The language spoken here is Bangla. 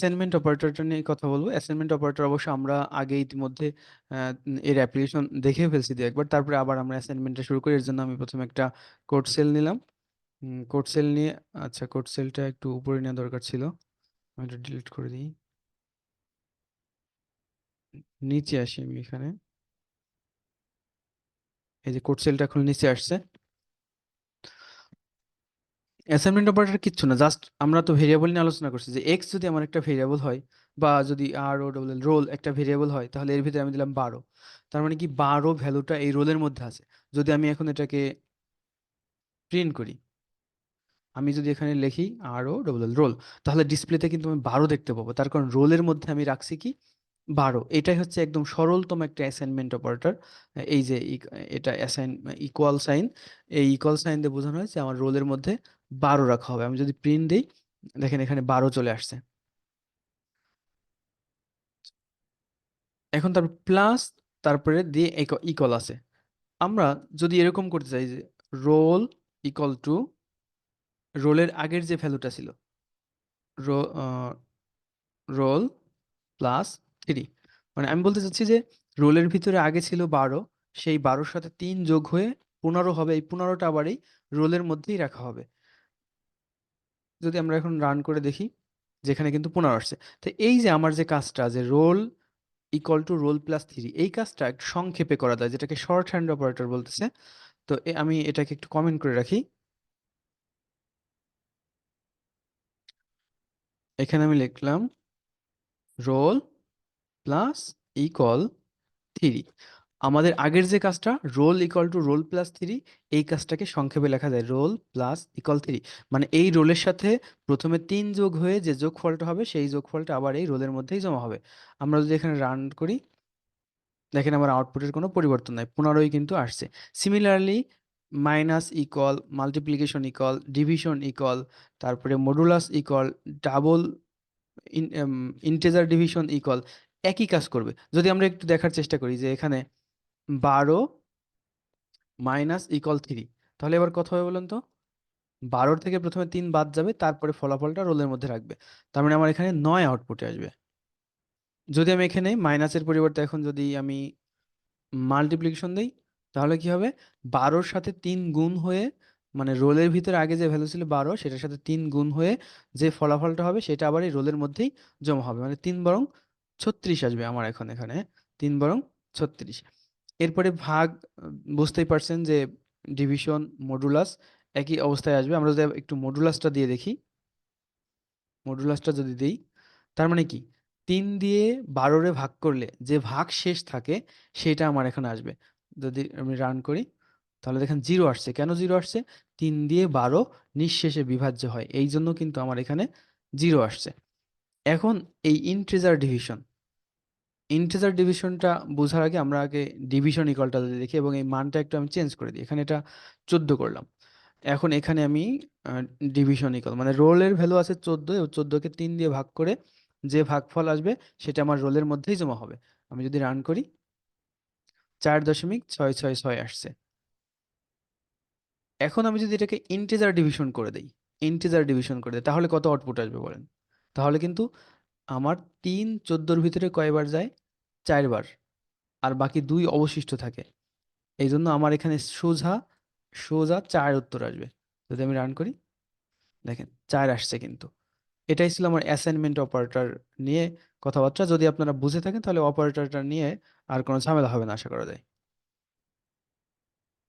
অ্যাসাইনমেন্ট অপারেটরটা নিয়ে কথা বলবো। অ্যাসাইনমেন্ট অপারেটর অবশ্য আমরা আগে ইতিমধ্যে এর অ্যাপ্লিকেশন দেখে ফেলছি দু একবার, তারপরে আবার আমরা অ্যাসাইনমেন্টটা শুরু করি। এর জন্য আমি প্রথমে একটা কোড সেল নিলাম। কোড সেল নিয়ে, আচ্ছা কোড সেলটা একটু উপরে নেওয়া দরকার ছিল, আমি এটা ডিলিট করে দিই। নিচে আসি আমি এখানে, এই যে কোড সেলটা এখন নিচে আসছে। অ্যাসাইনমেন্ট অপারেটর কিচ্ছু না, জাস্ট আমরা তো ভেরিয়েবল নিয়ে আলোচনা করছি যে এক্স যদি আমার একটা ভেরিয়েবল হয়, বা যদি আর ও ডবল রোল একটা ভেরিয়েবল হয়, তাহলে এর ভিতরে আমি দিলাম 12। তার মানে কি 12 ভ্যালুটা এই রোলের মধ্যে আছে। যদি আমি এখন এটাকে প্রিন্ট করি, আমি যদি এখানে লিখি আর ও ডবল রোল, তাহলে ডিসপ্লেতে কিন্তু আমি 12 দেখতে পাবো, তার কারণ রোলের মধ্যে আমি রাখছি কি 12। এটাই হচ্ছে একদম সরলতম একটা অ্যাসাইনমেন্ট অপারেটর। এই যে এটা অ্যাসাইন ইকুয়াল সাইন, এই ইকুয়াল সাইন দিয়ে বোঝানো হয়েছে আমার রোলের মধ্যে 12 রাখা হবে। আমি যদি প্রিন্ট দিই, দেখেন এখানে 12 চলে আসছে। এখন তারপর প্লাস, তারপরে দিয়ে ইকুয়াল আছে। আমরা যদি এরকম করতে চাই যে রোল ইকুয়াল টু রোলের আগের যে ভ্যালুটা ছিল, রোল প্লাস 3, মানে আমি বলতে চাচ্ছি যে রোলের ভিতরে আগে ছিল 12, সেই 12-র সাথে 3 যোগ হয়ে 15 হবে, এই 15টা আবার এই রোলের মধ্যেই রাখা হবে। যদি আমরা এখন রান করে দেখি, যেখানে কিন্তু 15 আসছে। তো এই যে আমার যে কাজটা, যে roll equal to roll plus 3, এই কাজটা একটু সংক্ষেপে করা যায়, যেটাকে শর্ট হ্যান্ড অপারেটর বলতেছে। তো আমি এটাকে একটু কমেন্ট করে রাখি। এখানে আমি লিখলাম রোল প্লাস ইকুয়াল 3। আমাদের আগের যে কাজটা roll equal to roll plus 3, এই কাজটাকে সংক্ষেপে লেখা যায় রোল প্লাস ইকুয়াল 3। মানে এই রোলের সাথে প্রথমে 3 যোগ হয়ে যে যোগফলটা হবে, সেই যোগফলটা আবার এই রোলের মধ্যেই জমা হবে। আমরা যদি এখানে রান করি, দেখেন আমার আউটপুটের কোনো পরিবর্তন নাই, 15ই কিন্তু আসছে। Similarly minus equal, multiplication equal, division equal, তারপরে modulus equal, double integer division equal, একই কাজ করবে। যদি আমরা একটু দেখার চেষ্টা করি যে এখানে 12 মাইনাস ইকুয়াল 3, তাহলে এবার কত হবে বলুন তো? 12 থেকে প্রথমে 3 বাদ যাবে, তারপরে ফলাফলটা রোলের মধ্যে রাখবে। তার মানে আমার এখানে 9 আউটপুটে আসবে। যদি আমি এখানে মাইনাসের পরিবর্তে এখন যদি আমি মাল্টিপ্লিকেশন দিই, তাহলে কি হবে? 12-র সাথে 3 গুণ হয়ে, মানে রোলের ভিতরে আগে যে ভ্যালু ছিল 12, সেটার সাথে 3 গুণ হয়ে যে ফলাফলটা হবে, সেটা আবার এই রোলের মধ্যেই জমা হবে। মানে 3 বরং 36 আসবে আমার এখন এখানে, 3 বরং 36। এরপরে ভাগ, বুঝতেই পারছেন যে ডিভিশন মডুলাস একই অবস্থায় আসবে। আমরা যদি একটু মডুলাসটা দিয়ে দেখি, মডুলাসটা যদি দিই, তার মানে কি 3 দিয়ে 12-রে ভাগ করলে যে ভাগ শেষ থাকে, সেটা আমার এখানে আসবে। যদি আমি রান করি, তাহলে দেখেন 0 আসছে। কেন 0 আসছে? 3 দিয়ে 12 নিঃশেষে বিভাজ্য হয়, এই জন্য কিন্তু আমার এখানে 0 আসছে। এখন এই ইন্টিজার ডিভিশন, ইন্টিজার ডিভিশনটা বোঝার আগে আমরা আগে ডিভিশন ইকুয়ালটা যদি দেখি, এবং এই মানটা একটু আমি চেঞ্জ করে দিই। এখানে এটা 14 করলাম। এখন এখানে আমি ডিভিশন ইকুয়াল, মানে রোলের ভ্যালু আছে 14, এবং 14কে 3 দিয়ে ভাগ করে যে ভাগফল আসবে, সেটা আমার রোলের মধ্যেই জমা হবে। আমি যদি রান করি, 4.666 আসছে। এখন আমি যদি এটাকে ইন্টিজার ডিভিশন করে দিই, ইন্টিজার ডিভিশন করে দিই, তাহলে কত আউটপুট আসবে বলেন? তাহলে কিন্তু আমার 3 14-র ভিতরে কয়বার যায়? 4 বার। আর বাকি 2 অবশিষ্ট থাকে। এই জন্য আমার এখানে সোজা সোজা 4 উত্তর আসবে। যদি আমি রান করি, দেখেন 4 আসছে কিন্তু। এটাই ছিল আমার অ্যাসাইনমেন্ট অপারেটর নিয়ে কথাবার্তা। যদি আপনারা বুঝে থাকেন, তাহলে অপারেটরটা নিয়ে আর কোনো ঝামেলা হবে না আশা করা যায়।